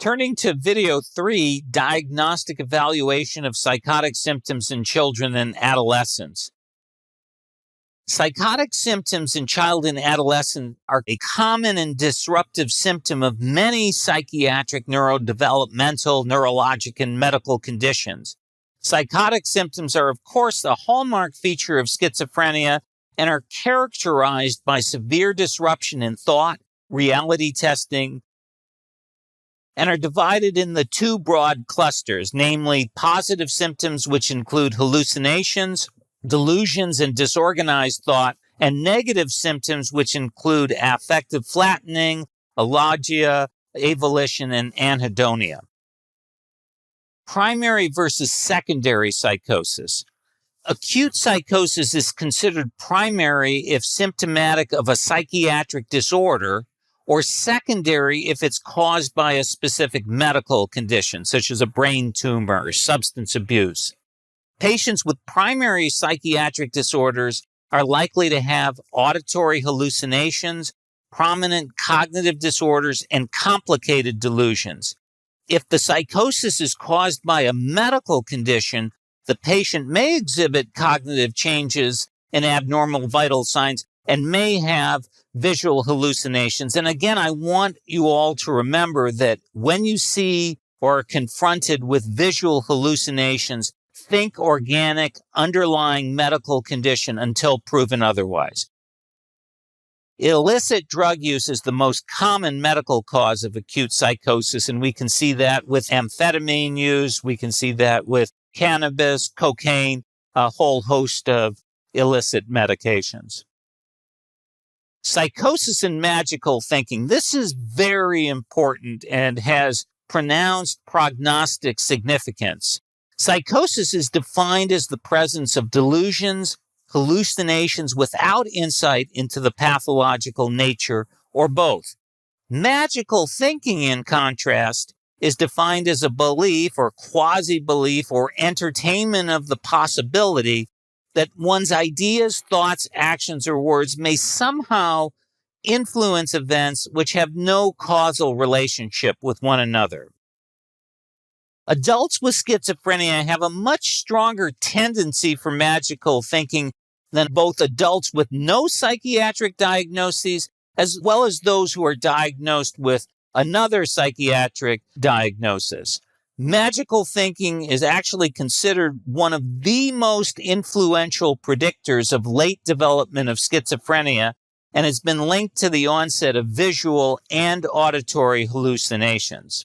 Turning to video 3, diagnostic evaluation of psychotic symptoms in children and adolescents. Psychotic symptoms in child and adolescent are a common and disruptive symptom of many psychiatric, neurodevelopmental, neurologic, and medical conditions. Psychotic symptoms are, of course, the hallmark feature of schizophrenia and are characterized by severe disruption in thought, reality testing, and are divided in the two broad clusters, namely positive symptoms, which include hallucinations, delusions, and disorganized thought, and negative symptoms, which include affective flattening, alogia, avolition, and anhedonia. Primary versus secondary psychosis. Acute psychosis is considered primary if symptomatic of a psychiatric disorder, or secondary if it's caused by a specific medical condition, such as a brain tumor or substance abuse. Patients with primary psychiatric disorders are likely to have auditory hallucinations, prominent cognitive disorders, and complicated delusions. If the psychosis is caused by a medical condition, the patient may exhibit cognitive changes and abnormal vital signs and may have visual hallucinations. And again, I want you all to remember that when you see or are confronted with visual hallucinations, think organic, underlying medical condition until proven otherwise. Illicit drug use is the most common medical cause of acute psychosis, and we can see that with amphetamine use, we can see that with cannabis, cocaine, a whole host of illicit medications. Psychosis and magical thinking. This is very important and has pronounced prognostic significance. Psychosis is defined as the presence of delusions, hallucinations without insight into the pathological nature, or both. Magical thinking, in contrast, is defined as a belief or quasi-belief or entertainment of the possibility that one's ideas, thoughts, actions, or words may somehow influence events which have no causal relationship with one another. Adults with schizophrenia have a much stronger tendency for magical thinking than both adults with no psychiatric diagnoses as well as those who are diagnosed with another psychiatric diagnosis. Magical thinking is actually considered one of the most influential predictors of late development of schizophrenia and has been linked to the onset of visual and auditory hallucinations.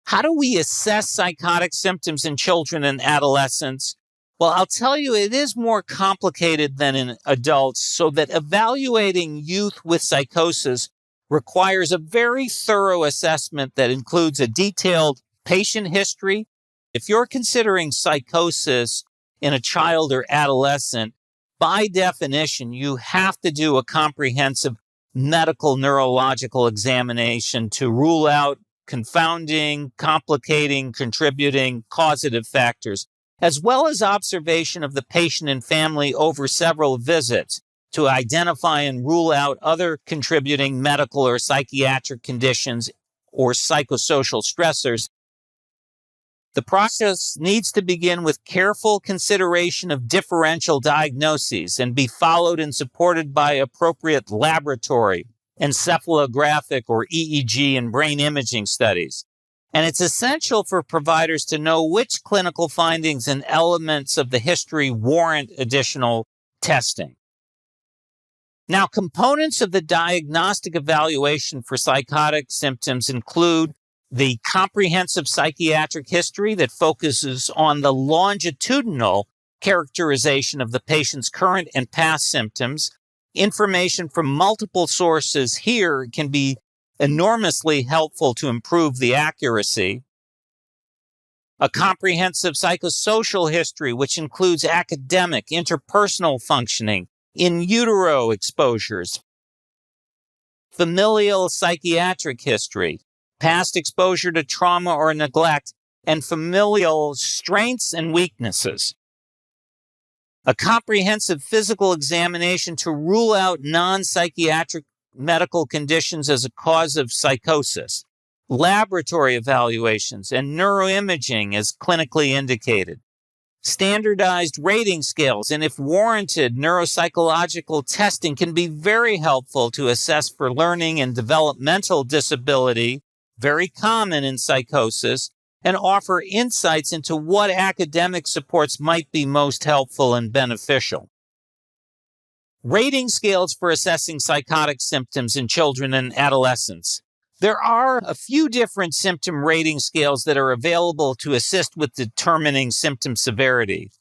How do we assess psychotic symptoms in children and adolescents? Well, I'll tell you, it is more complicated than in adults, so that evaluating youth with psychosis requires a very thorough assessment that includes a detailed patient history. If you're considering psychosis in a child or adolescent, by definition, you have to do a comprehensive medical neurological examination to rule out confounding, complicating, contributing, causative factors, as well as observation of the patient and family over several visits to identify and rule out other contributing medical or psychiatric conditions or psychosocial stressors. The process needs to begin with careful consideration of differential diagnoses and be followed and supported by appropriate laboratory, encephalographic or EEG and brain imaging studies. And it's essential for providers to know which clinical findings and elements of the history warrant additional testing. Now, components of the diagnostic evaluation for psychotic symptoms include the comprehensive psychiatric history that focuses on the longitudinal characterization of the patient's current and past symptoms. Information from multiple sources here can be enormously helpful to improve the accuracy. A comprehensive psychosocial history, which includes academic, interpersonal functioning, in utero exposures, familial psychiatric history, past exposure to trauma or neglect, and familial strengths and weaknesses. A comprehensive physical examination to rule out non-psychiatric medical conditions as a cause of psychosis. laboratory evaluations, and neuroimaging as clinically indicated, standardized rating scales, and if warranted, neuropsychological testing can be very helpful to assess for learning and developmental disability, very common in psychosis, and offer insights into what academic supports might be most helpful and beneficial. Rating scales for assessing psychotic symptoms in children and adolescents. There are a few different symptom rating scales that are available to assist with determining symptom severity.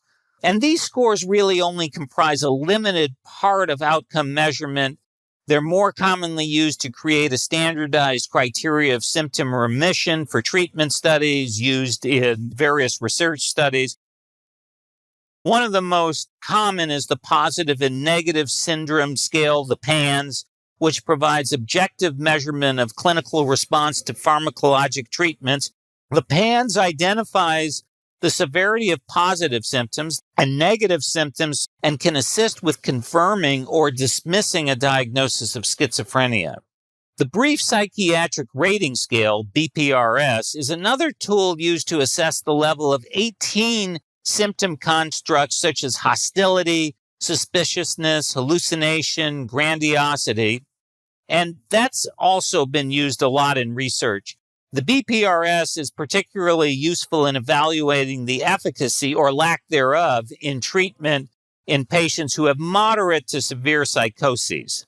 And these scores really only comprise a limited part of outcome measurement. They're more commonly used to create a standardized criteria of symptom remission for treatment studies used in various research studies. One of the most common is the Positive and Negative Syndrome Scale, the PANSS, which provides objective measurement of clinical response to pharmacologic treatments. The PANSS identifies the severity of positive symptoms and negative symptoms and can assist with confirming or dismissing a diagnosis of schizophrenia. The Brief Psychiatric Rating Scale, BPRS, is another tool used to assess the level of 18 symptom constructs such as hostility, suspiciousness, hallucination, grandiosity, and that's also been used a lot in research. The BPRS is particularly useful in evaluating the efficacy or lack thereof in treatment in patients who have moderate to severe psychoses.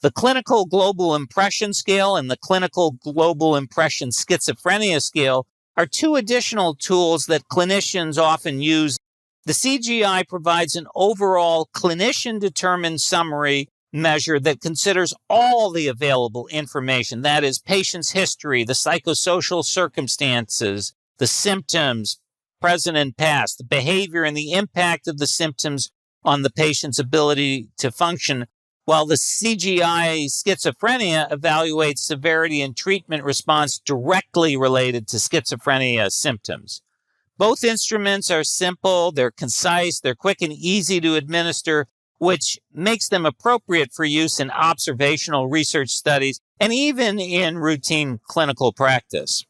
The Clinical Global Impression Scale and the Clinical Global Impression Schizophrenia Scale are two additional tools that clinicians often use. The CGI provides an overall clinician-determined summary measure that considers all the available information. That is, patient's history, the psychosocial circumstances, the symptoms, present and past, the behavior and the impact of the symptoms on the patient's ability to function, while the CGI schizophrenia evaluates severity and treatment response directly related to schizophrenia symptoms. Both instruments are simple, they're concise, they're quick and easy to administer, which makes them appropriate for use in observational research studies and even in routine clinical practice.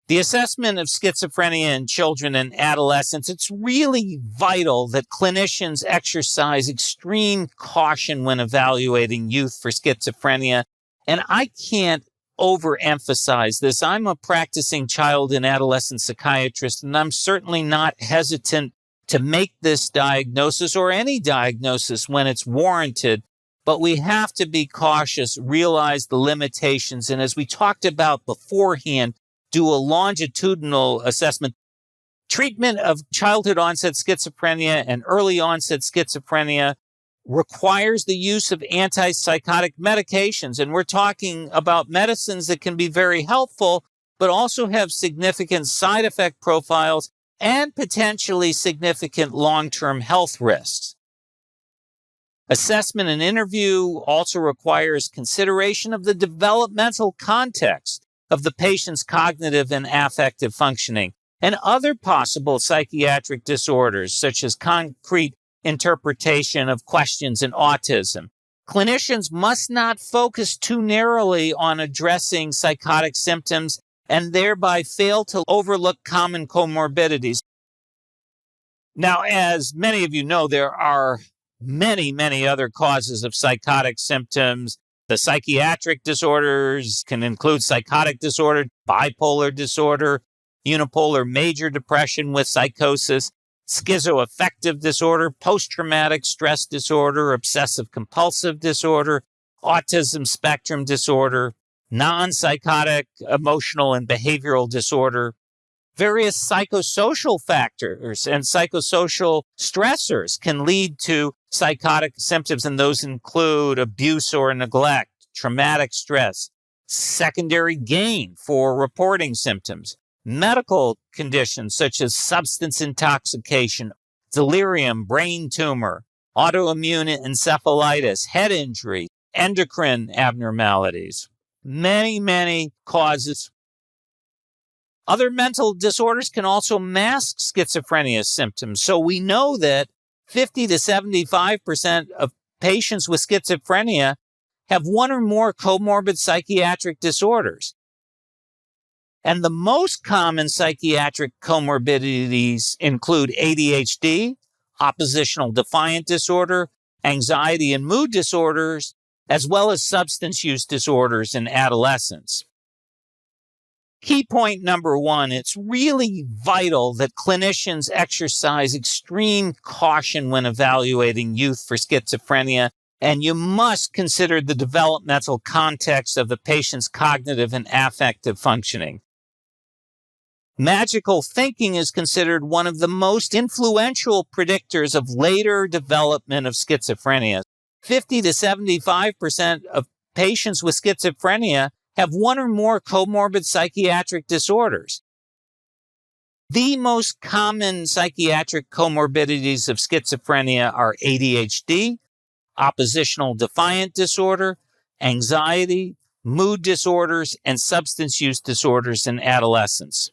The assessment of schizophrenia in children and adolescents, it's really vital that clinicians exercise extreme caution when evaluating youth for schizophrenia. And I can't overemphasize this. I'm a practicing child and adolescent psychiatrist, and I'm certainly not hesitant to make this diagnosis or any diagnosis when it's warranted. But we have to be cautious, realize the limitations, and as we talked about beforehand, do a longitudinal assessment. Treatment of childhood onset schizophrenia and early onset schizophrenia requires the use of antipsychotic medications. And we're talking about medicines that can be very helpful, but also have significant side effect profiles and potentially significant long-term health risks. Assessment and interview also requires consideration of the developmental context of the patient's cognitive and affective functioning and other possible psychiatric disorders, such as concrete interpretation of questions in autism. Clinicians must not focus too narrowly on addressing psychotic symptoms and thereby fail to overlook common comorbidities. Now, as many of you know, there are many other causes of psychotic symptoms. The psychiatric disorders can include psychotic disorder, bipolar disorder, unipolar major depression with psychosis, schizoaffective disorder, post-traumatic stress disorder, obsessive-compulsive disorder, autism spectrum disorder, non-psychotic emotional and behavioral disorder, various psychosocial factors and psychosocial stressors can lead to psychotic symptoms, and those include abuse or neglect, traumatic stress, secondary gain for reporting symptoms, medical conditions such as substance intoxication, delirium, brain tumor, autoimmune encephalitis, head injury, endocrine abnormalities. Many causes. Other mental disorders can also mask schizophrenia symptoms. So we know that 50 to 75% of patients with schizophrenia have one or more comorbid psychiatric disorders. And the most common psychiatric comorbidities include ADHD, oppositional defiant disorder, anxiety and mood disorders, as well as substance use disorders in adolescents. Key point number one, it's really vital that clinicians exercise extreme caution when evaluating youth for schizophrenia, and you must consider the developmental context of the patient's cognitive and affective functioning. Magical thinking is considered one of the most influential predictors of later development of schizophrenia. 50 to 75% of patients with schizophrenia have one or more comorbid psychiatric disorders. The most common psychiatric comorbidities of schizophrenia are ADHD, oppositional defiant disorder, anxiety, mood disorders, and substance use disorders in adolescents.